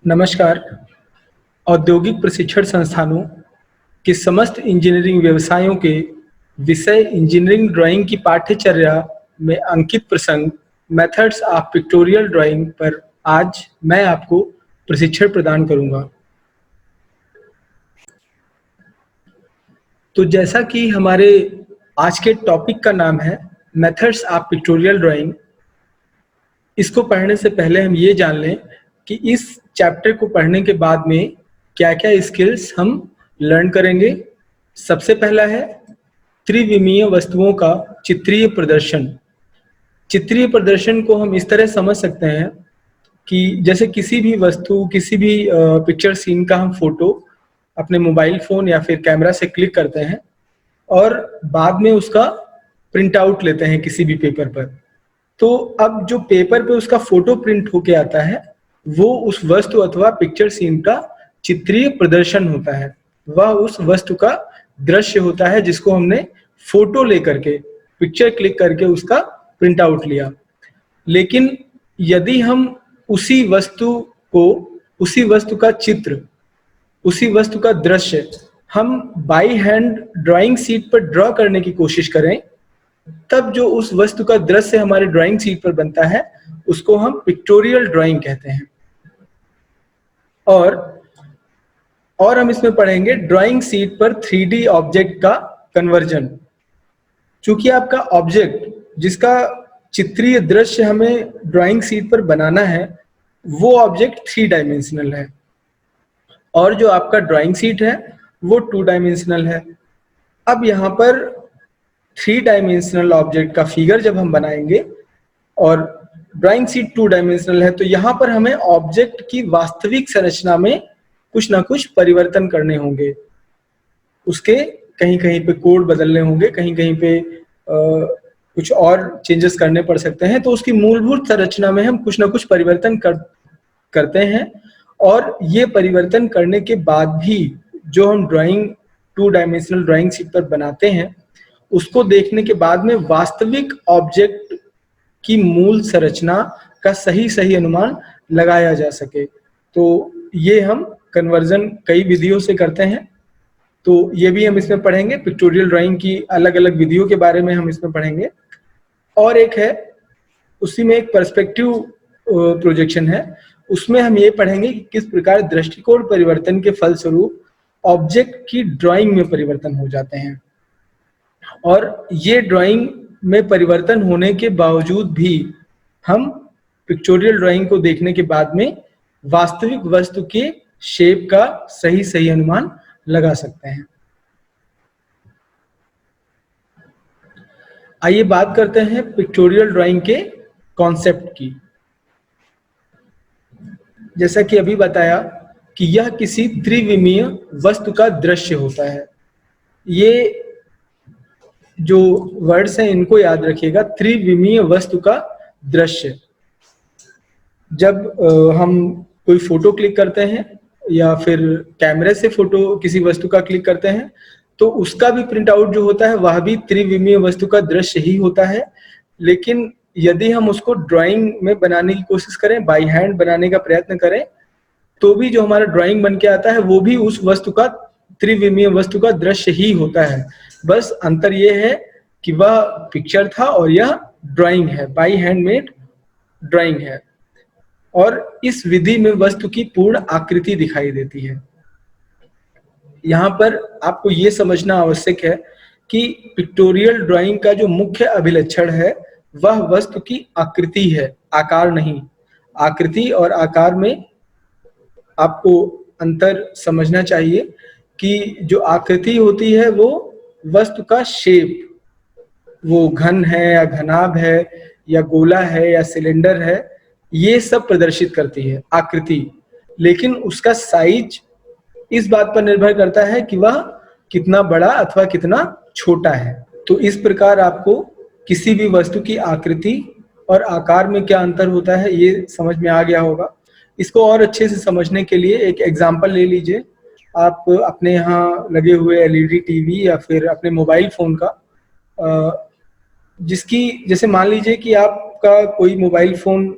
नमस्कार। औद्योगिक प्रशिक्षण संस्थानों के समस्त इंजीनियरिंग व्यवसायों के विषय इंजीनियरिंग ड्राइंग की पाठ्यचर्या में अंकित प्रसंग मेथड्स ऑफ पिक्टोरियल ड्राइंग पर आज मैं आपको प्रशिक्षण प्रदान करूंगा। तो जैसा कि हमारे आज के टॉपिक का नाम है मेथड्स ऑफ पिक्टोरियल ड्राइंग, इसको पढ़ने से पहले हम ये जान लें कि इस चैप्टर को पढ़ने के बाद में क्या-क्या स्किल्स हम लर्न करेंगे। सबसे पहला है त्रिविमीय वस्तुओं का चित्रीय प्रदर्शन। चित्रीय प्रदर्शन को हम इस तरह समझ सकते हैं कि जैसे किसी भी वस्तु, किसी भी पिक्चर सीन का हम फोटो अपने मोबाइल फ़ोन या फिर कैमरा से क्लिक करते हैं और बाद में उसका प्रिंट आउट लेते हैं किसी भी पेपर पर। तो अब जो पेपर पे उसका फोटो प्रिंट होके आता है, वो उस वस्तु अथवा पिक्चर सीन का चित्रीय प्रदर्शन होता है। वह उस वस्तु का दृश्य होता है जिसको हमने फोटो लेकर के, पिक्चर क्लिक करके उसका प्रिंट आउट लिया। लेकिन यदि हम उसी वस्तु को, उसी वस्तु का चित्र, उसी वस्तु का दृश्य हम बाई हैंड ड्राइंग शीट पर ड्रॉ करने की कोशिश करें, तब जो उस वस्तु का दृश्य हमारे ड्राइंग शीट पर बनता है उसको हम पिक्टोरियल ड्राइंग कहते हैं। और हम इसमें पढ़ेंगे ड्राइंग शीट पर 3D ऑब्जेक्ट का कन्वर्जन। चूंकि आपका ऑब्जेक्ट, जिसका चित्रीय दृश्य हमें ड्राइंग शीट पर बनाना है, वो ऑब्जेक्ट 3 डायमेंशनल है और जो आपका ड्राइंग शीट है वो 2 डायमेंशनल है। अब यहाँ पर 3 डायमेंशनल ऑब्जेक्ट का फिगर जब हम बनाएंगे और ड्राइंग शीट 2 डायमेंशनल है, तो यहाँ पर हमें ऑब्जेक्ट की वास्तविक संरचना में कुछ ना कुछ परिवर्तन करने होंगे। उसके कहीं कहीं पे कोड बदलने होंगे, कहीं कहीं पे कुछ और चेंजेस करने पड़ सकते हैं। तो उसकी मूलभूत संरचना में हम कुछ ना कुछ परिवर्तन करते हैं और ये परिवर्तन करने के बाद भी जो हम ड्राइंग 2 डायमेंशनल ड्राइंग शीट पर बनाते हैं, उसको देखने के बाद में वास्तविक ऑब्जेक्ट की मूल संरचना का सही अनुमान लगाया जा सके। तो ये हम कन्वर्जन कई विधियों से करते हैं, तो ये भी हम इसमें पढ़ेंगे। पिक्टोरियल ड्राइंग की अलग अलग विधियों के बारे में हम इसमें पढ़ेंगे। और एक है, उसी में एक पर्सपेक्टिव प्रोजेक्शन है, उसमें हम ये पढ़ेंगे कि किस प्रकार दृष्टिकोण परिवर्तन के फलस्वरूप ऑब्जेक्ट की ड्राइंग में परिवर्तन हो जाते हैं और ये ड्राइंग में परिवर्तन होने के बावजूद भी हम पिक्टोरियल ड्राइंग को देखने के बाद में वास्तविक वस्तु के शेप का सही अनुमान लगा सकते हैं। आइए बात करते हैं पिक्टोरियल ड्राइंग के कॉन्सेप्ट की। जैसा कि अभी बताया कि यह किसी त्रिविमीय वस्तु का दृश्य होता है। ये जो वर्ड्स हैं इनको याद रखिएगा, त्रिविमीय वस्तु का दृश्य। जब हम कोई फोटो क्लिक करते हैं या फिर कैमरे से फोटो किसी वस्तु का क्लिक करते हैं, तो उसका भी प्रिंट आउट जो होता है वह भी त्रिविमीय वस्तु का दृश्य ही होता है। लेकिन यदि हम उसको ड्राइंग में बनाने की कोशिश करें, बाई हैंड बनाने का प्रयत्न करें, तो भी जो हमारा ड्राइंग बन के आता है वो भी उस वस्तु का, त्रिविमीय वस्तु का दृश्य ही होता है। बस अंतर ये है कि वह पिक्चर था और यह ड्राइंग है, बाई हैंड मेड ड्राइंग है। और इस विधि में वस्तु की पूर्ण आकृति दिखाई देती है। यहाँ पर आपको ये समझना आवश्यक है कि पिक्टोरियल ड्राइंग का जो मुख्य अभिलक्षण है वह वस्तु की आकृति है, आकार नहीं। आकृति और आकार में आपको अंतर समझना चाहिए कि जो आकृति होती है वो वस्तु का शेप, वो घन है या घनाभ है या गोला है या सिलेंडर है, ये सब प्रदर्शित करती है आकृति। लेकिन उसका साइज इस बात पर निर्भर करता है कि वह कितना बड़ा अथवा कितना छोटा है। तो इस प्रकार आपको किसी भी वस्तु की आकृति और आकार में क्या अंतर होता है ये समझ में आ गया होगा। इसको और अच्छे से समझने के लिए एक एग्जाम्पल ले लीजिए। आप अपने यहाँ लगे हुए एलईडी टीवी या फिर अपने मोबाइल फोन का, जिसकी, जैसे मान लीजिए कि आपका कोई मोबाइल फोन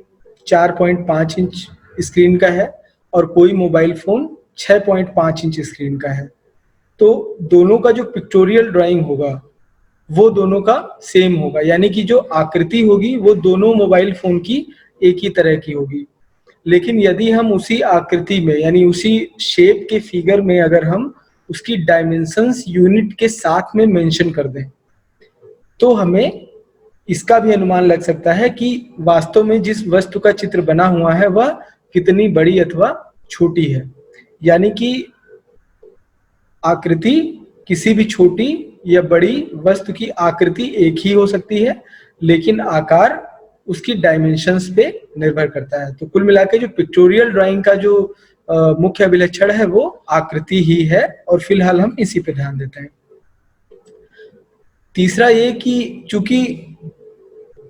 4.5 इंच स्क्रीन का है और कोई मोबाइल फोन 6.5 इंच स्क्रीन का है, तो दोनों का जो पिक्टोरियल ड्राइंग होगा वो दोनों का सेम होगा, यानी कि जो आकृति होगी वो दोनों मोबाइल फोन की एक ही तरह की होगी। लेकिन यदि हम उसी आकृति में यानी उसी शेप के फिगर में अगर हम उसकी डायमेंशंस यूनिट के साथ में मेंशन कर दें, तो हमें इसका भी अनुमान लग सकता है कि वास्तव में जिस वस्तु का चित्र बना हुआ है वह कितनी बड़ी अथवा छोटी है। यानी कि आकृति किसी भी छोटी या बड़ी वस्तु की आकृति एक ही हो सकती है, लेकिन आकार उसकी डायमेंशंस पे निर्भर करता है। तो कुल मिलाकर जो पिक्टोरियल ड्राइंग का जो मुख्य अभिलक्षण है वो आकृति ही है, और फिलहाल हम इसी पे ध्यान देते हैं। तीसरा ये कि चूंकि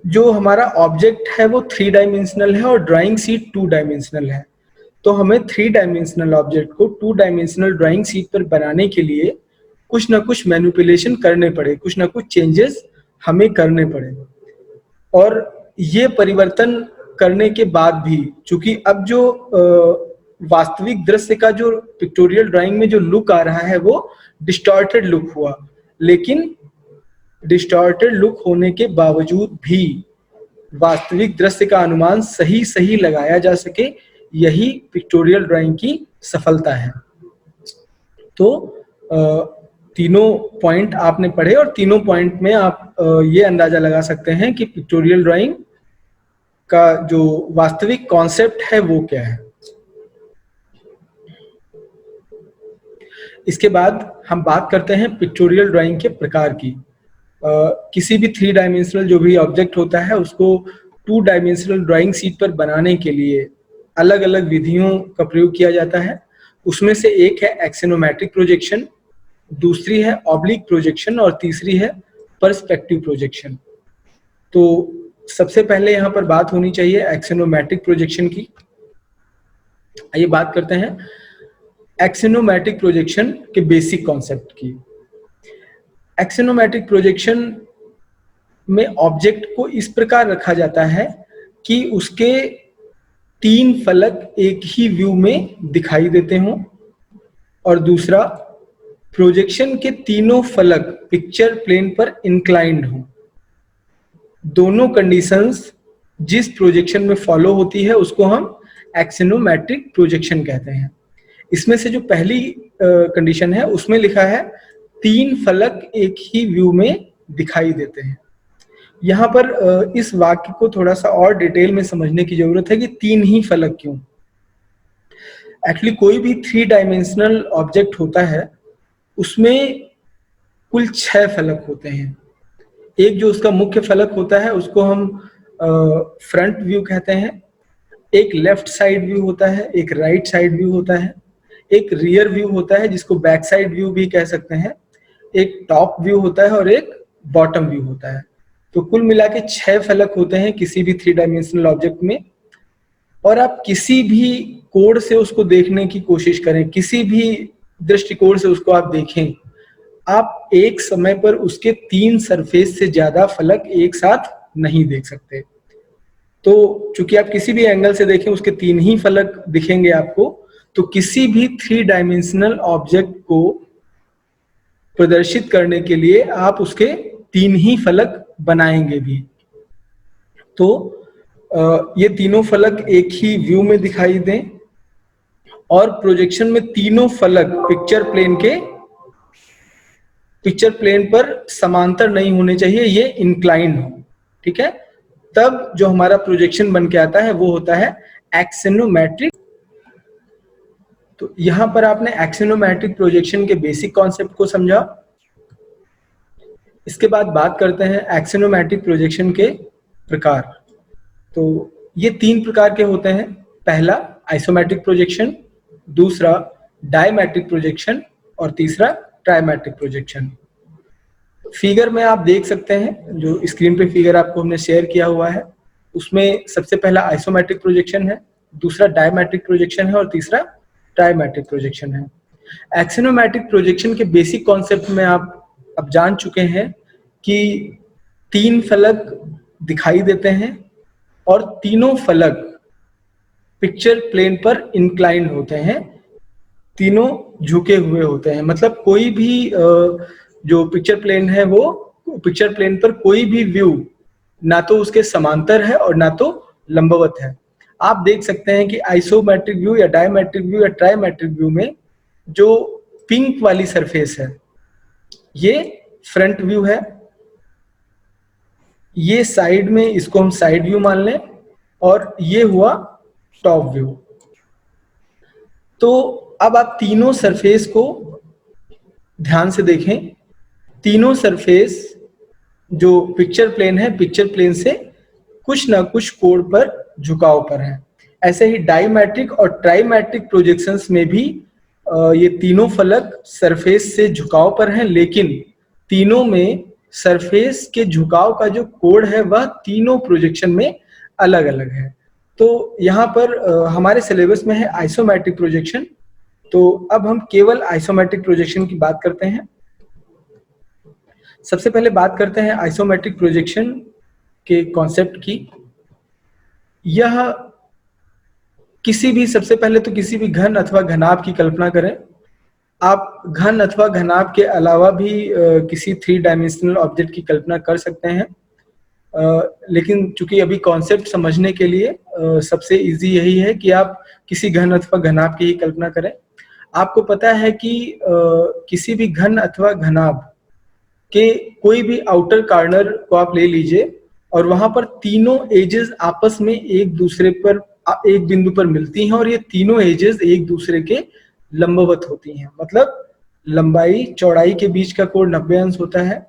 जो हमारा ऑब्जेक्ट है वो 3 डायमेंशनल है और ड्राइंग शीट 2 डायमेंशनल है, तो हमें 3 डायमेंशनल ऑब्जेक्ट को 2 डायमेंशनल ड्राइंग शीट पर बनाने के लिए कुछ ना कुछ मैनिपुलेशन करने पड़े, कुछ ना कुछ चेंजेस हमें करने पड़े। और ये परिवर्तन करने के बाद भी चूंकि अब जो वास्तविक दृश्य का जो पिक्टोरियल ड्राइंग में जो लुक आ रहा है वो डिस्टॉर्टेड लुक हुआ, लेकिन डिस्टॉर्टेड लुक होने के बावजूद भी वास्तविक दृश्य का अनुमान सही सही लगाया जा सके, यही पिक्टोरियल ड्राइंग की सफलता है। तो तीनों पॉइंट आपने पढ़े और तीनों पॉइंट में आप ये अंदाजा लगा सकते हैं कि पिक्टोरियल ड्राइंग का जो वास्तविक कॉन्सेप्ट है वो क्या है। इसके बाद हम बात करते हैं पिक्टोरियल ड्राइंग के प्रकार की। किसी भी 3 डायमेंशनल जो भी ऑब्जेक्ट होता है उसको 2 डायमेंशनल ड्राइंग शीट पर बनाने के लिए अलग अलग विधियों का प्रयोग किया जाता है। उसमें से एक है एक्सोनोमेट्रिक प्रोजेक्शन, दूसरी है ऑब्लिक प्रोजेक्शन और तीसरी है पर्सपेक्टिव प्रोजेक्शन। तो सबसे पहले यहाँ पर बात होनी चाहिए एक्सोनोमेट्रिक प्रोजेक्शन की। आइए बात करते हैं एक्सोनोमेट्रिक प्रोजेक्शन के बेसिक कॉन्सेप्ट की। एक्सोनोमेट्रिक प्रोजेक्शन में ऑब्जेक्ट को इस प्रकार रखा जाता है कि उसके 3 फलक एक ही व्यू में दिखाई देते हों, और दूसरा प्रोजेक्शन के तीनों फलक पिक्चर प्लेन पर इंक्लाइंड हों। दोनों कंडीशंस जिस प्रोजेक्शन में फॉलो होती है उसको हम एक्सोनोमेट्रिक प्रोजेक्शन कहते हैं। इसमें से जो पहली कंडीशन है उसमें लिखा है 3 फलक एक ही व्यू में दिखाई देते हैं। यहाँ पर इस वाक्य को थोड़ा सा और डिटेल में समझने की जरूरत है कि 3 ही फलक क्यों। एक्चुअली कोई भी 3 डायमेंशनल ऑब्जेक्ट होता है उसमें कुल 6 फलक होते हैं। एक जो उसका मुख्य फलक होता है उसको हम फ्रंट व्यू कहते हैं, एक लेफ्ट साइड व्यू होता है, एक राइट साइड व्यू होता है, एक रियर व्यू होता है जिसको बैक साइड व्यू भी कह सकते हैं, एक टॉप व्यू होता है और एक बॉटम व्यू होता है। तो कुल मिला के 6 फलक होते हैं किसी भी 3 डायमेंशनल ऑब्जेक्ट में। और आप किसी भी कोण से उसको देखने की कोशिश करें, किसी भी दृष्टिकोण से उसको आप देखें, आप एक समय पर उसके 3 सरफेस से ज्यादा फलक एक साथ नहीं देख सकते। तो चूंकि आप किसी भी एंगल से देखें उसके 3 ही फलक दिखेंगे आपको, तो किसी भी 3 डायमेंशनल ऑब्जेक्ट को प्रदर्शित करने के लिए आप उसके 3 ही फलक बनाएंगे भी। तो ये तीनों फलक एक ही व्यू में दिखाई दें और प्रोजेक्शन में तीनों फलक पिक्चर प्लेन पर समांतर नहीं होने चाहिए, ये इंक्लाइंड हो। ठीक है, तब जो हमारा प्रोजेक्शन बन के आता है वो होता है एक्सोनोमेट्रिक। तो यहां पर आपने एक्सोनोमेट्रिक प्रोजेक्शन के बेसिक कॉन्सेप्ट को समझा। इसके बाद बात करते हैं एक्सोनोमेट्रिक प्रोजेक्शन के प्रकार। तो ये 3 प्रकार के होते हैं। पहला आइसोमेट्रिक प्रोजेक्शन, दूसरा डायमेट्रिक प्रोजेक्शन और तीसरा ट्राइमेट्रिक प्रोजेक्शन। फिगर में आप देख सकते हैं, जो स्क्रीन पे फिगर आपको हमने शेयर किया हुआ है, उसमें सबसे पहला आइसोमेट्रिक प्रोजेक्शन है, दूसरा डायमेट्रिक प्रोजेक्शन है और तीसरा ट्राइमेट्रिक प्रोजेक्शन है। एक्सोनोमेट्रिक प्रोजेक्शन के बेसिक कॉन्सेप्ट में आप अब जान चुके हैं कि 3 फलक दिखाई देते हैं और तीनों फलक पिक्चर प्लेन पर इंक्लाइंड होते हैं, तीनों झुके हुए होते हैं। मतलब कोई भी जो पिक्चर प्लेन है वो पिक्चर प्लेन पर कोई भी व्यू ना तो उसके समांतर है और ना तो लंबवत है। आप देख सकते हैं कि आइसोमेट्रिक व्यू या डायमेट्रिक व्यू या ट्राइमेट्रिक व्यू में जो पिंक वाली सरफेस है ये फ्रंट व्यू है, ये साइड में इसको हम साइड व्यू मान लें, और ये हुआ टॉप व्यू। तो अब आप तीनों सरफेस को ध्यान से देखें। तीनों सरफेस जो पिक्चर प्लेन है, पिक्चर प्लेन से कुछ ना कुछ कोण पर झुकाव पर है। ऐसे ही डायमेट्रिक और ट्राइमेट्रिक प्रोजेक्शंस में भी ये तीनों फलक सरफेस से झुकाव पर हैं, लेकिन तीनों में सरफेस के झुकाव का जो कोण है वह तीनों प्रोजेक्शन में अलग अलग है। तो यहाँ पर हमारे सिलेबस में है आइसोमेट्रिक प्रोजेक्शन। तो अब हम केवल आइसोमेट्रिक प्रोजेक्शन की बात करते हैं। सबसे पहले बात करते हैं आइसोमेट्रिक प्रोजेक्शन के कॉन्सेप्ट की। यह किसी भी सबसे पहले तो किसी भी घन अथवा घनाभ की कल्पना करें। आप घन अथवा घनाभ के अलावा भी किसी 3 डायमेंशनल ऑब्जेक्ट की कल्पना कर सकते हैं, लेकिन चूंकि अभी कॉन्सेप्ट समझने के लिए सबसे इजी यही है कि आप किसी घन अथवा घनाभ की ही कल्पना करें। आपको पता है कि किसी भी घन अथवा घनाभ के कोई भी आउटर कॉर्नर को आप ले लीजिए और वहां पर तीनों एजेस आपस में एक दूसरे पर एक बिंदु पर मिलती हैं और ये तीनों एजेस एक दूसरे के लंबवत होती हैं। मतलब लंबाई चौड़ाई के बीच का कोण 90 अंश होता है,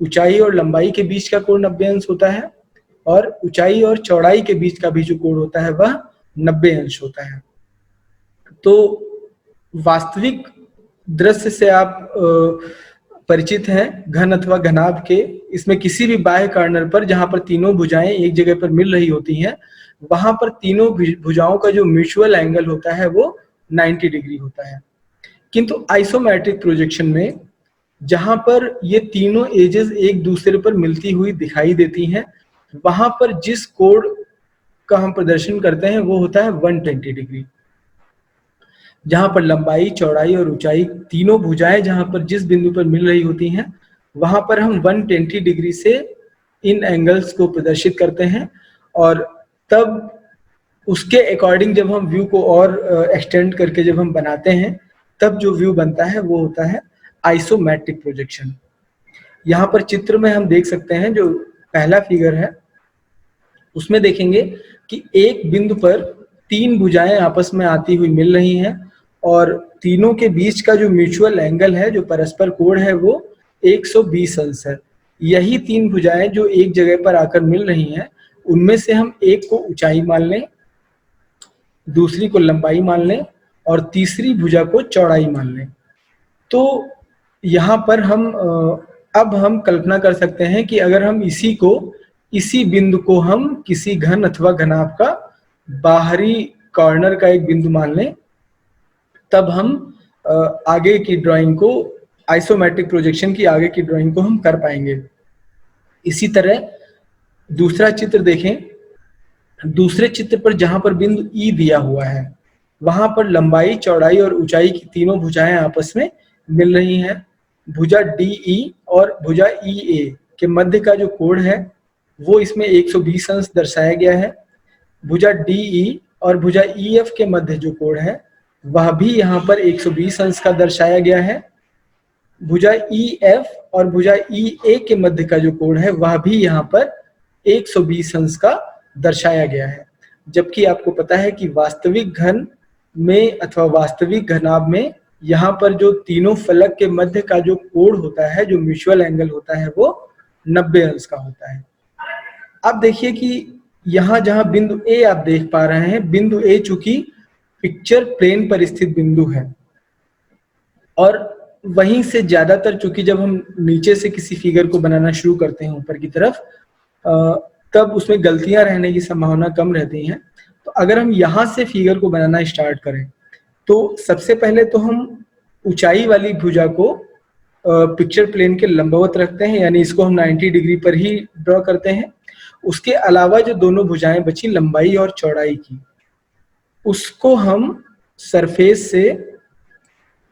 ऊंचाई और लंबाई के बीच का कोण 90 अंश होता है, और ऊंचाई और चौड़ाई के बीच का भी जो कोण होता है वह 90 अंश होता है। तो वास्तविक दृश्य से आप परिचित हैं घन अथवा घनाभ के। इसमें किसी भी बाह्य कॉर्नर पर जहां पर तीनों भुजाएं एक जगह पर मिल रही होती हैं, वहां पर तीनों भुजाओं का जो म्यूचुअल एंगल होता है वो 90 डिग्री होता है। किंतु आइसोमेट्रिक प्रोजेक्शन में जहां पर ये तीनों एजेस एक दूसरे पर मिलती हुई दिखाई देती हैं, वहां पर जिस कोण का हम प्रदर्शन करते हैं वो होता है 120 डिग्री। जहां पर लंबाई चौड़ाई और ऊंचाई तीनों भुजाएं जहां पर जिस बिंदु पर मिल रही होती हैं, वहां पर हम 120 डिग्री से इन एंगल्स को प्रदर्शित करते हैं। और तब उसके अकॉर्डिंग जब हम व्यू को और एक्सटेंड करके जब हम बनाते हैं, तब जो व्यू बनता है वो होता है आइसोमेट्रिक प्रोजेक्शन। यहाँ पर चित्र में हम देख सकते हैं, जो पहला फिगर है उसमें देखेंगे कि एक बिंदु पर 3 भुजाएं आपस में आती हुई मिल रही हैं और तीनों के बीच का जो म्यूचुअल एंगल है, जो परस्पर कोण है, वो 120 अंश है। यही 3 भुजाएं जो एक जगह पर आकर मिल रही हैं, उनमें से हम एक को ऊंचाई मान लें, दूसरी को लंबाई मान लें और तीसरी भुजा को चौड़ाई मान लें। तो यहाँ पर अब हम कल्पना कर सकते हैं कि अगर हम इसी बिंदु को हम किसी घन अथवा घनाभ का बाहरी कॉर्नर का एक बिंदु मान लें, तब हम आगे की ड्राइंग को, आइसोमेट्रिक प्रोजेक्शन की आगे की ड्राइंग को हम कर पाएंगे। इसी तरह दूसरा चित्र देखें। दूसरे चित्र पर जहां पर बिंदु ई दिया हुआ है, वहां पर लंबाई चौड़ाई और ऊंचाई की तीनों भुजाएं आपस में मिल रही हैं। भुजा DE और भुजा EA के मध्य का जो कोण है वो इसमें 120 अंश दर्शाया गया है। भुजा DE और भुजा EF के मध्य जो कोण है वह भी यहाँ पर 120 अंश का दर्शाया गया है। भुजा EF और भुजा EA के मध्य का जो कोण है वह भी यहाँ पर 120 अंश का दर्शाया गया है। जबकि आपको पता है कि वास्तविक घन में अथवा वास्तविक घनाभ में यहाँ पर जो तीनों फलक के मध्य का जो कोण होता है, जो म्यूचुअल एंगल होता है, वो 90 अंश का होता है। अब देखिए कि यहाँ जहाँ बिंदु A आप देख पा रहे हैं, बिंदु A चूंकि पिक्चर प्लेन पर स्थित बिंदु है और वहीं से ज्यादातर, चूंकि जब हम नीचे से किसी फिगर को बनाना शुरू करते हैं ऊपर की तरफ, तब उसमें गलतियां रहने की संभावना कम रहती है। तो अगर हम यहाँ से फिगर को बनाना स्टार्ट करें, तो सबसे पहले तो हम ऊंचाई वाली भुजा को पिक्चर प्लेन के लंबवत रखते हैं, यानी इसको हम 90 डिग्री पर ही ड्रॉ करते हैं। उसके अलावा जो दोनों भुजाएं बची लंबाई और चौड़ाई की, उसको हम सरफेस से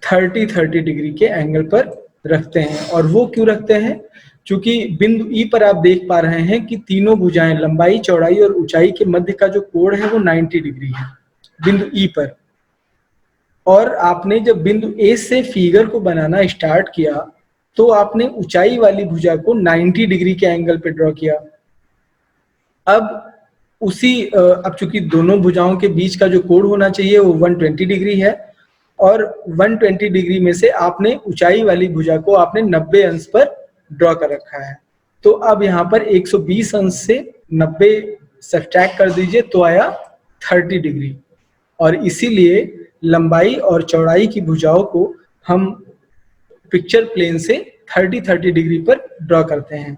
30 डिग्री के एंगल पर रखते हैं। और वो क्यों रखते हैं? क्योंकि बिंदु ई पर आप देख पा रहे हैं कि तीनों भुजाएं, लंबाई, चौड़ाई और ऊंचाई के मध्य का जो कोण है वो 90 डिग्री है बिंदु ई पर। और आपने जब बिंदु ए से फिगर को बनाना स्टार्ट किया तो आपने ऊंचाई वाली भुजा को 90 डिग्री के एंगल पे ड्रॉ किया। अब चूंकि दोनों भुजाओं के बीच का जो कोण होना चाहिए वो 120 डिग्री है, और 120 डिग्री में से आपने ऊंचाई वाली भुजा को आपने 90 अंश पर ड्रॉ कर रखा है। तो अब यहाँ पर 120 अंश से 90 सब्ट्रैक्ट कर दीजिए तो आया 30 डिग्री। और इसीलिए लंबाई और चौड़ाई की भुजाओं को हम पिक्चर प्लेन से 30 डिग्री पर ड्रॉ करते हैं।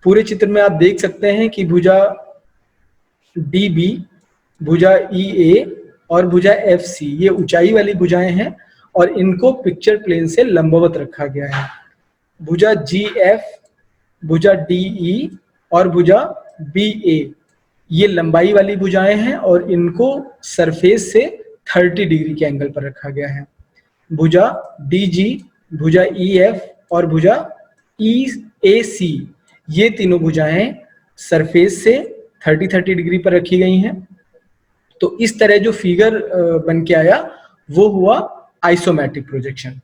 पूरे चित्र में आप देख सकते हैं कि भुजा DB, भुजा EA और भुजा FC ये ऊंचाई वाली भुजाएं हैं और इनको पिक्चर प्लेन से लंबवत रखा गया है। भुजा GF, भुजा DE और भुजा BA ये लंबाई वाली भुजाएं हैं और इनको सरफेस से 30 डिग्री के एंगल पर रखा गया है। भुजा DG, भुजा EF और भुजा EAC ये तीनों भुजाएं सरफेस से 30 डिग्री पर रखी गई हैं। तो इस तरह जो फिगर बन के आया वो हुआ आइसोमेट्रिक प्रोजेक्शन।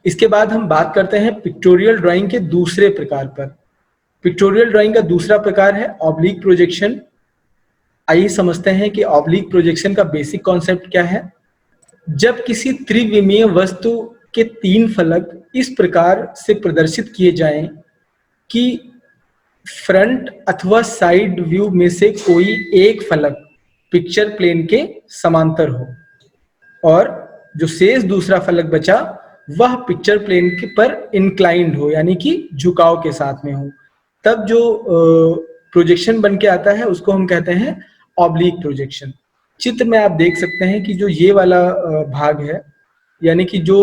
इसके बाद हम बात करते हैं पिक्टोरियल ड्राइंग के दूसरे प्रकार पर। पिक्टोरियल ड्राइंग का दूसरा प्रकार है ऑब्लिक प्रोजेक्शन। आइए समझते हैं कि ऑब्लिक प्रोजेक्शन का बेसिक कॉन्सेप्ट क्या है। जब किसी त्रिविमीय वस्तु के 3 फलक इस प्रकार से प्रदर्शित किए जाएं कि फ्रंट अथवा साइड व्यू में से कोई एक फलक पिक्चर प्लेन के समांतर हो और जो शेष दूसरा फलक बचा वह पिक्चर प्लेन के पर इंक्लाइंड हो, यानी कि झुकाव के साथ में हो, तब जो प्रोजेक्शन बन के आता है उसको हम कहते हैं ऑब्लिक प्रोजेक्शन। चित्र में आप देख सकते हैं कि जो ये वाला भाग है, यानी कि जो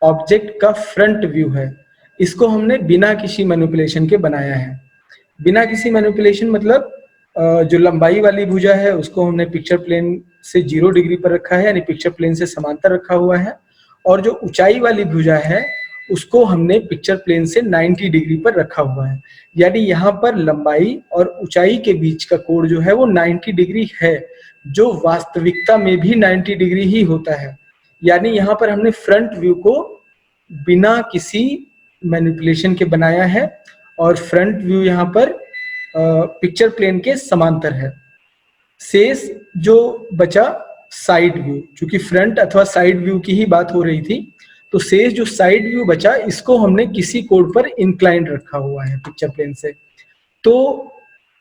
ऑब्जेक्ट का फ्रंट व्यू है, इसको हमने बिना किसी मैनिपुलेशन के बनाया है। बिना किसी मैनिपुलेशन मतलब जो लंबाई वाली भुजा है उसको हमने पिक्चर प्लेन से 0 डिग्री पर रखा है, यानी पिक्चर प्लेन से समांतर रखा हुआ है, और जो ऊंचाई वाली भुजा है उसको हमने पिक्चर प्लेन से 90 डिग्री पर रखा हुआ है। यानी यहाँ पर लंबाई और ऊंचाई के बीच का कोण जो है वो 90 डिग्री है, जो वास्तविकता में भी 90 डिग्री ही होता है। यानी यहाँ पर हमने फ्रंट व्यू को बिना किसी मैनिपुलेशन के बनाया है और फ्रंट व्यू यहाँ पर पिक्चर प्लेन के समांतर है। शेष जो बचा साइड व्यू, चूंकि फ्रंट अथवा साइड व्यू की ही बात हो रही थी, तो शेष जो साइड व्यू बचा इसको हमने किसी कोण पर इंक्लाइंड रखा हुआ है पिक्चर प्लेन से। तो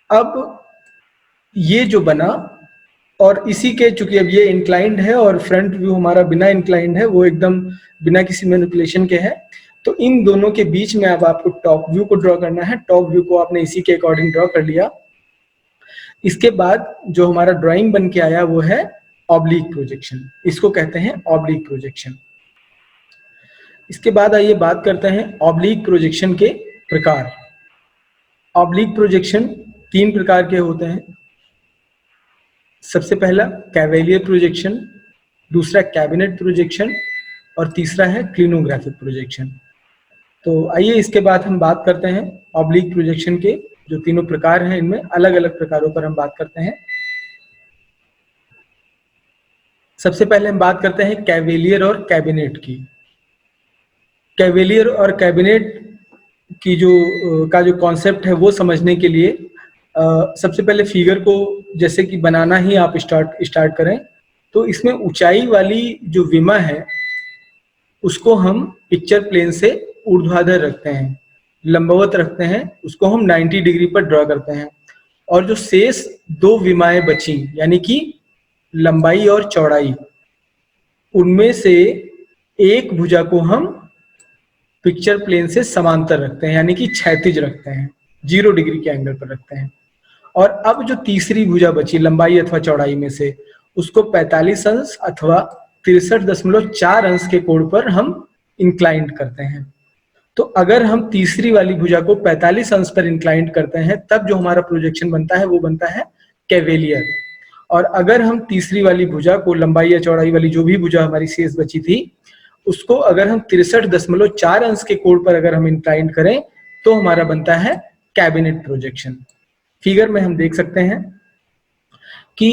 अब ये जो बना, और इसी के चूंकि अब ये इंक्लाइंड है और फ्रंट व्यू हमारा बिना इंक्लाइंड है, वो एकदम बिना किसी मैनिपुलेशन के है, तो इन दोनों के बीच में अब आपको टॉप व्यू को ड्रॉ करना है। टॉप व्यू को आपने इसी के अकॉर्डिंग ड्रॉ कर लिया। इसके बाद जो हमारा ड्राइंग बन के आया वो है ऑब्लिक प्रोजेक्शन। इसको कहते हैं ऑब्लिक प्रोजेक्शन। इसके बाद आइए बात करते हैं ऑब्लिक प्रोजेक्शन के प्रकार। ऑब्लिक प्रोजेक्शन 3 प्रकार के होते हैं। सबसे पहला कैवेलियर प्रोजेक्शन, दूसरा कैबिनेट प्रोजेक्शन और तीसरा है क्लिनोग्राफिक प्रोजेक्शन। तो आइए इसके बाद हम बात करते हैं ऑब्लिक प्रोजेक्शन के जो तीनों प्रकार हैं, इनमें अलग अलग प्रकारों पर हम बात करते हैं। सबसे पहले हम बात करते हैं कैवेलियर और कैबिनेट की। कैवेलियर और कैबिनेट की जो कॉन्सेप्ट है वो समझने के लिए सबसे पहले फिगर को जैसे कि बनाना ही आप स्टार्ट करें, तो इसमें ऊंचाई वाली जो विमा है उसको हम पिक्चर प्लेन से ऊर्ध्वाधर रखते हैं, लंबवत रखते हैं, उसको हम 90 डिग्री पर ड्रॉ करते हैं। और जो शेष 2 विमाएं बची, यानी कि लंबाई और चौड़ाई, उनमें से एक भुजा को हम पिक्चर प्लेन से समांतर रखते हैं, यानी कि क्षैतिज रखते हैं, 0 डिग्री के एंगल पर रखते हैं। और अब जो तीसरी भुजा बची लंबाई अथवा चौड़ाई में से, उसको 45 अंश अथवा 63.4 अंश के कोण पर हम इंक्लाइंड करते हैं। तो अगर हम तीसरी वाली भुजा को 45 अंश पर इंक्लाइंड करते हैं तब जो हमारा प्रोजेक्शन बनता है वो बनता है कैवेलियर। और अगर हम तीसरी वाली भुजा को, लंबाई या चौड़ाई वाली जो भी भुजा हमारी शेष बची थी, उसको अगर हम 63.4 अंश के कोण पर अगर हम इंक्लाइंड करें तो हमारा बनता है कैबिनेट प्रोजेक्शन। फिगर में हम देख सकते हैं कि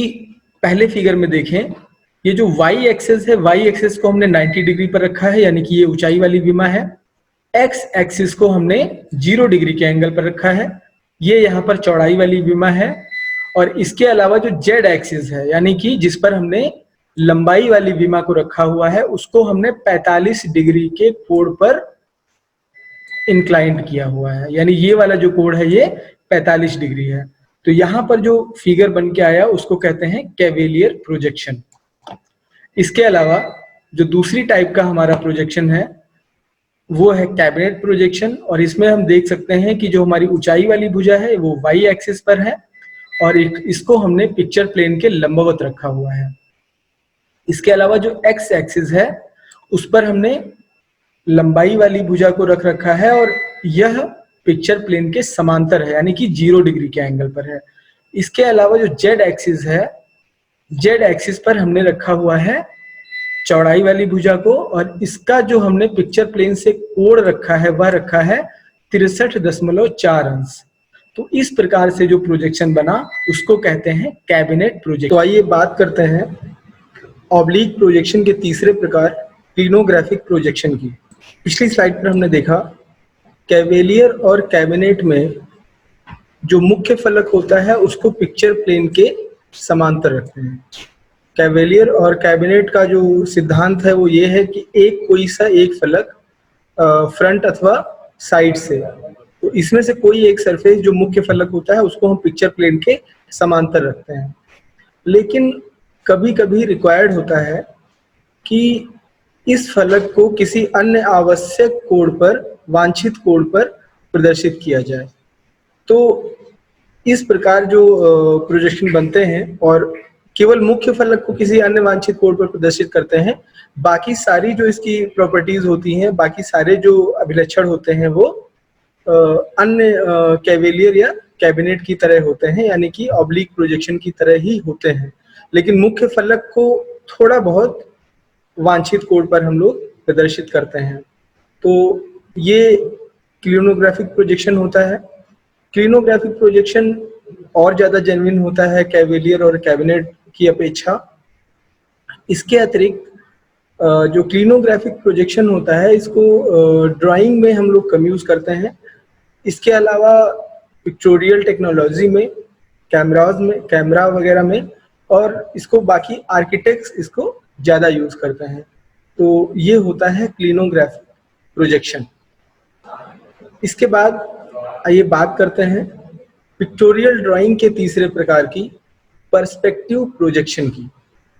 पहले फिगर में देखें, ये जो वाई एक्सिस है, वाई एक्सिस को हमने 90 डिग्री पर रखा है, यानी कि ये ऊंचाई वाली विमा है। एक्स एक्सिस को हमने 0 डिग्री के एंगल पर रखा है, ये यहाँ पर चौड़ाई वाली विमा है। और इसके अलावा जो जेड एक्सिस है, यानी कि जिस पर हमने लंबाई वाली विमा को रखा हुआ है, उसको हमने 45 डिग्री के कोण पर इंक्लाइंड किया हुआ है, यानी ये वाला जो कोण है ये 45 डिग्री है। तो यहाँ पर जो फिगर बन के आया उसको कहते हैं कैवेलियर प्रोजेक्शन। इसके अलावा जो दूसरी टाइप का हमारा प्रोजेक्शन है वो है कैबिनेट प्रोजेक्शन, और इसमें हम देख सकते हैं कि जो हमारी ऊंचाई वाली भुजा है वो वाई एक्सिस पर है और इसको हमने पिक्चर प्लेन के लंबवत रखा हुआ है। इसके अलावा जो एक्स एक्सिस है उस पर हमने लंबाई वाली भुजा को रख रखा है और यह पिक्चर प्लेन के समांतर है, यानी कि 0 डिग्री के एंगल पर है। इसके अलावा जो जेड एक्सिस है, जेड एक्सिस पर हमने रखा हुआ है चौड़ाई वाली भुजा को, और इसका जो हमने पिक्चर प्लेन से कोण रखा है वह रखा है 63.4 अंश। तो इस प्रकार से जो प्रोजेक्शन बना उसको कहते हैं कैबिनेट प्रोजेक्शन। तो आइए बात करते हैं ऑब्लिक प्रोजेक्शन के तीसरे प्रकार क्लिनोग्राफिक प्रोजेक्शन की। पिछली स्लाइड पर हमने देखा कैवेलियर और कैबिनेट में जो मुख्य फलक होता है उसको पिक्चर प्लेन के समांतर रखते हैं। कैवेलियर और कैबिनेट का जो सिद्धांत है वो ये है कि कोई सा एक फलक फ्रंट अथवा साइड से, तो इसमें से कोई एक सरफेस जो मुख्य फलक होता है उसको हम पिक्चर प्लेन के समांतर रखते हैं। लेकिन कभी कभी रिक्वायर्ड होता है कि इस फलक को किसी अन्य आवश्यक कोण पर, वांछित कोण पर प्रदर्शित किया जाए। तो इस प्रकार जो प्रोजेक्शन बनते हैं और केवल मुख्य फलक को किसी अन्य वांछित कोण पर प्रदर्शित करते हैं, बाकी सारी जो इसकी प्रॉपर्टीज होती हैं, बाकी सारे जो अभिलक्षण होते हैं वो अन्य कैवेलियर या कैबिनेट की तरह होते हैं, यानी कि ऑब्लिक प्रोजेक्शन की तरह ही होते हैं। लेकिन मुख्य फलक को थोड़ा बहुत वांछित कोण पर हम लोग प्रदर्शित करते हैं। तो ये क्लिनोग्राफिक प्रोजेक्शन होता है। क्लिनोग्राफिक प्रोजेक्शन और ज्यादा जेन्युइन होता है कैवेलियर और कैबिनेट की अपेक्षा। इसके अतिरिक्त जो क्लिनोग्राफिक प्रोजेक्शन होता है इसको ड्राइंग में हम लोग कम यूज करते हैं। इसके अलावा पिक्टोरियल टेक्नोलॉजी में, कैमरा वगैरह में, और इसको बाकी आर्किटेक्ट्स इसको ज्यादा यूज करते हैं। तो ये होता है क्लिनोग्राफिक प्रोजेक्शन। इसके बाद आइए बात करते हैं पिक्टोरियल ड्राइंग के तीसरे प्रकार की, पर्सपेक्टिव प्रोजेक्शन की।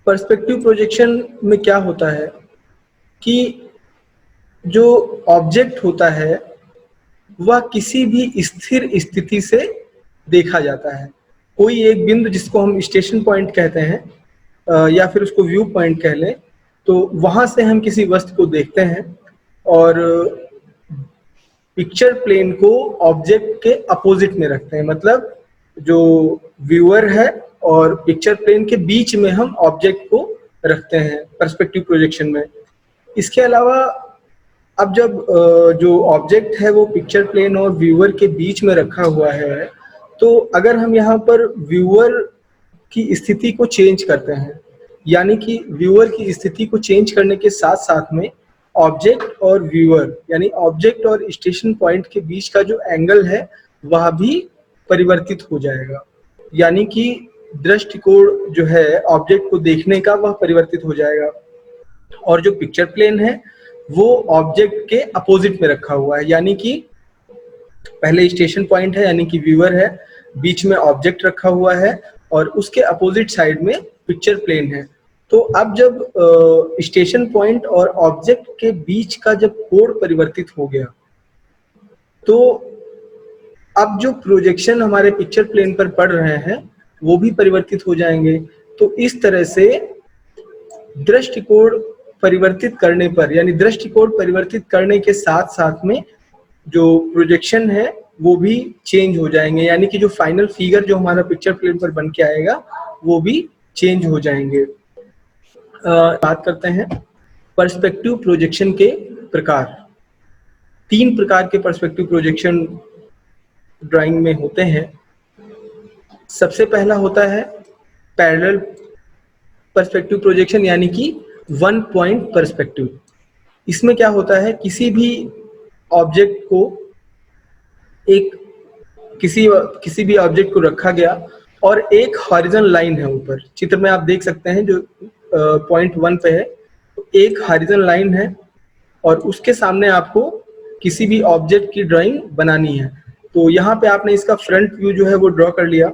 पर्सपेक्टिव प्रोजेक्शन में क्या होता है कि जो ऑब्जेक्ट होता है वह किसी भी स्थिर स्थिति से देखा जाता है। कोई एक बिंदु जिसको हम स्टेशन पॉइंट कहते हैं या फिर उसको व्यू पॉइंट कह लें, तो वहां से हम किसी वस्तु को देखते हैं और पिक्चर प्लेन को ऑब्जेक्ट के अपोजिट में रखते हैं। मतलब जो व्यूअर है और पिक्चर प्लेन के बीच में हम ऑब्जेक्ट को रखते हैं पर्सपेक्टिव प्रोजेक्शन में। इसके अलावा अब जब जो ऑब्जेक्ट है वो पिक्चर प्लेन और व्यूअर के बीच में रखा हुआ है, तो अगर हम यहाँ पर व्यूअर की स्थिति को चेंज करते हैं, यानी कि व्यूअर की स्थिति को चेंज करने के साथ साथ में ऑब्जेक्ट और व्यूअर, यानी ऑब्जेक्ट और स्टेशन पॉइंट के बीच का जो एंगल है वह भी परिवर्तित हो जाएगा। यानी कि दृष्टिकोण जो है ऑब्जेक्ट को देखने का वह परिवर्तित हो जाएगा, और जो पिक्चर प्लेन है वो ऑब्जेक्ट के अपोजिट में रखा हुआ है। यानी कि पहले स्टेशन पॉइंट है यानी कि व्यूअर है, बीच में ऑब्जेक्ट रखा हुआ है और उसके अपोजिट साइड में पिक्चर प्लेन है। तो अब जब स्टेशन पॉइंट और ऑब्जेक्ट के बीच का जब कोण परिवर्तित हो गया, तो अब जो प्रोजेक्शन हमारे पिक्चर प्लेन पर पड़ रहे हैं वो भी परिवर्तित हो जाएंगे। तो इस तरह से दृष्टिकोण परिवर्तित करने पर, यानी दृष्टिकोण परिवर्तित करने के साथ साथ में जो प्रोजेक्शन है वो भी चेंज हो जाएंगे, यानी कि जो फाइनल फिगर जो हमारा पिक्चर प्लेन पर बन के आएगा वो भी चेंज हो जाएंगे। बात करते हैं पर्सपेक्टिव प्रोजेक्शन के प्रकार। 3 प्रकार के पर्सपेक्टिव प्रोजेक्शन ड्राइंग में होते हैं। सबसे पहला होता है पैरेलल पर्सपेक्टिव प्रोजेक्शन, यानी कि 1 पॉइंट पर्सपेक्टिव। इसमें क्या होता है, किसी भी ऑब्जेक्ट को किसी भी ऑब्जेक्ट को रखा गया और एक हॉरिजॉन्टल लाइन है ऊपर। चित्र में आप देख सकते हैं जो पॉइंट 1 पे है, एक हॉरिजॉन्टल लाइन है और उसके सामने आपको किसी भी ऑब्जेक्ट की ड्राइंग बनानी है। तो यहाँ पे आपने इसका फ्रंट व्यू जो है वो ड्रॉ कर लिया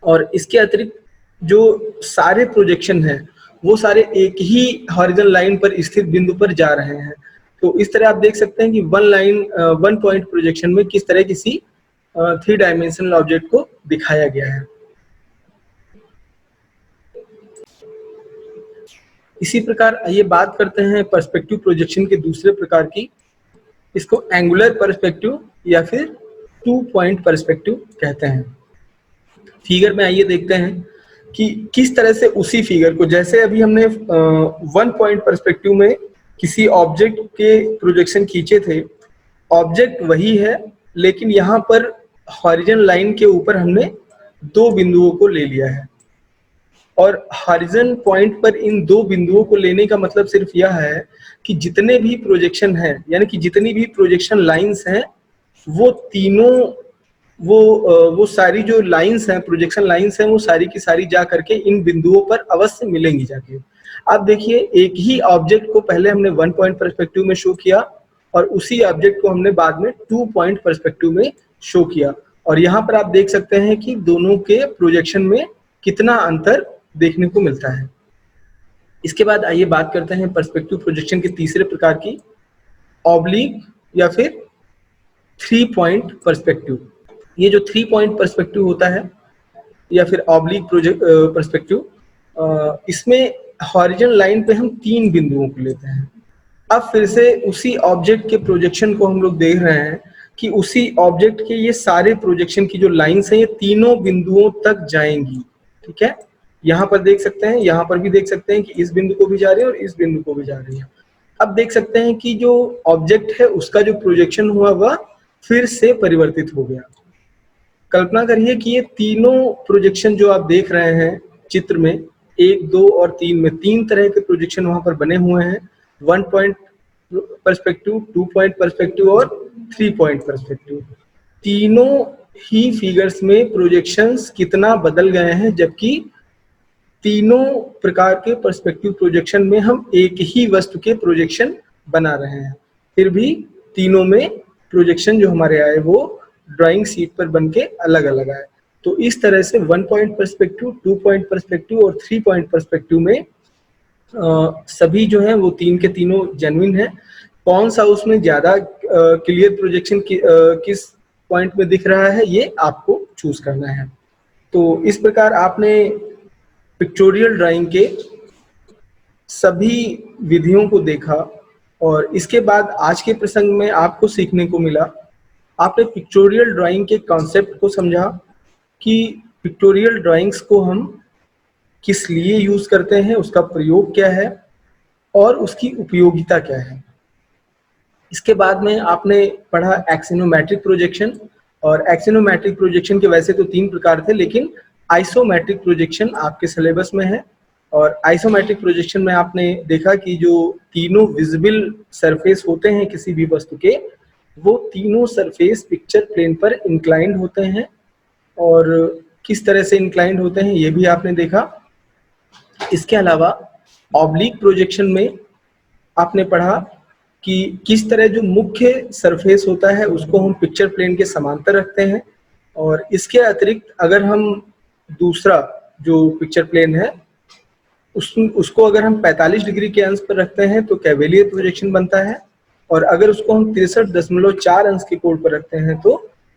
और इसके अतिरिक्त जो सारे प्रोजेक्शन हैं वो सारे एक ही हॉरिजॉन्टल लाइन पर स्थित बिंदु पर जा रहे हैं। तो इस तरह आप देख सकते हैं कि 1 पॉइंट प्रोजेक्शन में किस तरह किसी 3 डायमेंशनल ऑब्जेक्ट को दिखाया गया है। इसी प्रकार आइए बात करते हैं पर्सपेक्टिव प्रोजेक्शन के दूसरे प्रकार की। इसको एंगुलर पर्सपेक्टिव या फिर 2 पॉइंट पर्सपेक्टिव कहते हैं। फिगर में आइए देखते हैं कि किस तरह से उसी फिगर को, जैसे अभी हमने 1 पॉइंट पर्सपेक्टिव में किसी ऑब्जेक्ट के प्रोजेक्शन खींचे थे, ऑब्जेक्ट वही है लेकिन यहाँ पर हॉरिजॉन्टल लाइन के ऊपर हमने 2 बिंदुओं को ले लिया है। और हॉरिजॉन्टल पॉइंट पर इन 2 बिंदुओं को लेने का मतलब सिर्फ यह है कि जितने भी प्रोजेक्शन हैं, यानी कि जितनी भी प्रोजेक्शन लाइंस हैं, वो तीनों वो सारी जो लाइंस हैं, प्रोजेक्शन लाइंस हैं, वो सारी की सारी जा करके इन बिंदुओं पर अवश्य मिलेंगी जाके। आप देखिए, एक ही ऑब्जेक्ट को पहले हमने 1 पॉइंट पर्सपेक्टिव में शो किया और उसी ऑब्जेक्ट को हमने बाद में 2 पॉइंट पर्सपेक्टिव में शो किया, और यहाँ पर आप देख सकते हैं कि दोनों के प्रोजेक्शन में कितना अंतर देखने को मिलता है। इसके बाद आइए बात करते हैं पर्सपेक्टिव प्रोजेक्शन के तीसरे प्रकार की, ऑब्लिक या फिर 3 पॉइंट पर्सपेक्टिव। ये जो 3 पॉइंट पर्सपेक्टिव होता है या फिर ऑब्लिक पर्सपेक्टिव, इसमें हॉरिजॉन्टल लाइन पे हम 3 बिंदुओं को लेते हैं। अब फिर से उसी ऑब्जेक्ट के प्रोजेक्शन को हम लोग देख रहे हैं कि उसी ऑब्जेक्ट के ये सारे प्रोजेक्शन की जो लाइंस हैं, ये तीनों बिंदुओं तक जाएंगी। ठीक है, यहाँ पर देख सकते हैं, यहाँ पर भी देख सकते हैं कि इस बिंदु को भी जा रही है और इस बिंदु को भी जा रही है। अब देख सकते हैं कि जो ऑब्जेक्ट है उसका जो प्रोजेक्शन हुआ वह फिर से परिवर्तित हो गया। कल्पना करिए कि ये तीनों प्रोजेक्शन जो आप देख रहे हैं चित्र में, 1, 2 और 3 में 3 तरह के प्रोजेक्शन वहां पर बने हुए हैं। 1 पॉइंट पर्सपेक्टिव, 2 पॉइंट पर्सपेक्टिव और 3 पॉइंट पर्सपेक्टिव। तीनों ही फिगर्स में प्रोजेक्शंस कितना बदल गए हैं, जबकि तीनों प्रकार के पर्सपेक्टिव प्रोजेक्शन में हम एक ही वस्तु के प्रोजेक्शन बना रहे हैं, फिर भी तीनों में प्रोजेक्शन जो हमारे आए वो ड्राइंग शीट पर बन के अलग अलग आए। तो इस तरह से 1 पॉइंट पर्सपेक्टिव, 2 पॉइंट पर्सपेक्टिव और 3 पॉइंट पर्सपेक्टिव में सभी जो है वो 3 के तीनों जेन्युइन है। कौन सा उसमें ज्यादा क्लियर प्रोजेक्शन किस पॉइंट में दिख रहा है, ये आपको चूज करना है। तो इस प्रकार आपने पिक्टोरियल ड्राइंग के सभी विधियों को देखा और इसके बाद आज के प्रसंग में आपको सीखने को मिला, आपने पिक्टोरियल ड्राइंग के कॉन्सेप्ट को समझा कि पिक्टोरियल ड्राइंग्स को हम किस लिए यूज करते हैं, उसका प्रयोग क्या है और उसकी उपयोगिता क्या है। इसके बाद में आपने पढ़ा एक्सिनोमेट्रिक प्रोजेक्शन, और एक्सिनोमेट्रिक प्रोजेक्शन के वैसे तो 3 प्रकार थे, लेकिन आइसोमेट्रिक प्रोजेक्शन आपके सिलेबस में है। और आइसोमेट्रिक प्रोजेक्शन में आपने देखा कि जो तीनों विजिबल सरफेस होते हैं किसी भी वस्तु के, वो तीनों सरफेस पिक्चर प्लेन पर इंक्लाइंड होते हैं, और किस तरह से इंक्लाइंड होते हैं ये भी आपने देखा। इसके अलावा ऑब्लिक प्रोजेक्शन में आपने पढ़ा कि किस तरह जो मुख्य सरफेस होता है उसको हम पिक्चर प्लेन के समांतर रखते हैं, और इसके अतिरिक्त अगर हम दूसरा जो पिक्चर प्लेन है उसको अगर हम 45 डिग्री के अंश पर रखते हैं तो कैवेलियर प्रोजेक्शन बनता है, और अगर उसको हम 63.4 अंश के कोण पर रखते हैं तो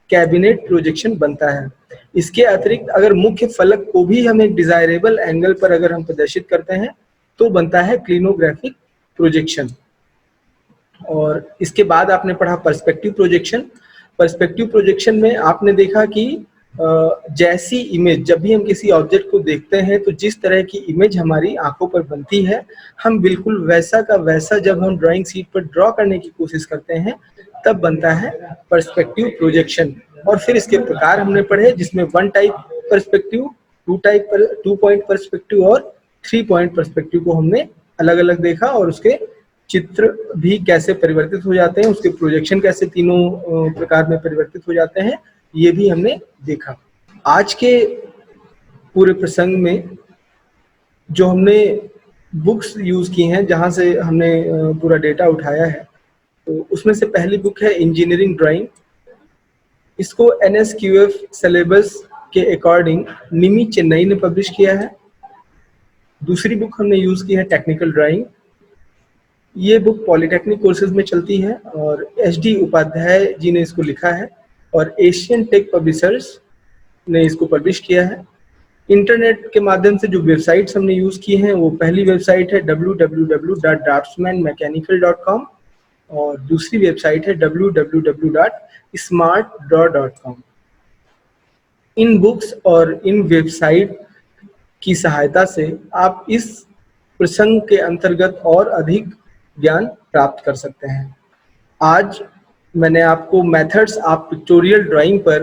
कैबिनेट प्रोजेक्शन बनता है। इसके अतिरिक्त अगर मुख्य फलक को भी हम एक डिजायरेबल एंगल पर अगर हम प्रदर्शित करते हैं तो बनता है क्लिनोग्राफिक प्रोजेक्शन। और इसके बाद आपने पढ़ा पर्सपेक्टिव प्रोजेक्शन। पर्सपेक्टिव प्रोजेक्शन में आपने देखा कि जैसी इमेज, जब भी हम किसी ऑब्जेक्ट को देखते हैं तो जिस तरह की इमेज हमारी आंखों पर बनती है, हम बिल्कुल वैसा का वैसा जब हम ड्राइंग शीट पर ड्रॉ करने की कोशिश करते हैं तब बनता है पर्सपेक्टिव प्रोजेक्शन। और फिर इसके प्रकार हमने पढ़े, जिसमें 1 टाइप पर्सपेक्टिव, 2 पॉइंट पर्सपेक्टिव और 3 पॉइंट पर्सपेक्टिव को हमने अलग अलग देखा, और उसके चित्र भी कैसे परिवर्तित हो जाते हैं, उसके प्रोजेक्शन कैसे तीनों प्रकार में परिवर्तित हो जाते हैं, ये भी हमने देखा। आज के पूरे प्रसंग में जो हमने बुक्स यूज की हैं, जहां से हमने पूरा डेटा उठाया है, तो उसमें से पहली बुक है इंजीनियरिंग ड्राइंग। इसको NSQF सिलेबस के अकॉर्डिंग निमी चेन्नई ने पब्लिश किया है। दूसरी बुक हमने यूज की है टेक्निकल ड्राइंग। ये बुक पॉलिटेक्निक कोर्सेज में चलती है और HD उपाध्याय जी ने इसको लिखा है और एशियन टेक पब्लिशर्स ने इसको पब्लिश किया है। इंटरनेट के माध्यम से जो वेबसाइट्स हमने यूज की हैं, वो पहली वेबसाइट है www.draftsmanmechanical.com और दूसरी वेबसाइट है www.smartdraw.com। इन बुक्स और इन वेबसाइट की सहायता से आप इस प्रसंग के अंतर्गत और अधिक ज्ञान प्राप्त कर सकते हैं। आज मैंने आपको मेथड्स ऑफ पिक्टोरियल ड्राइंग पर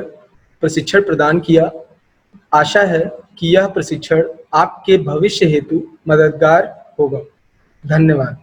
प्रशिक्षण प्रदान किया। आशा है कि यह प्रशिक्षण आपके भविष्य हेतु मददगार होगा। धन्यवाद।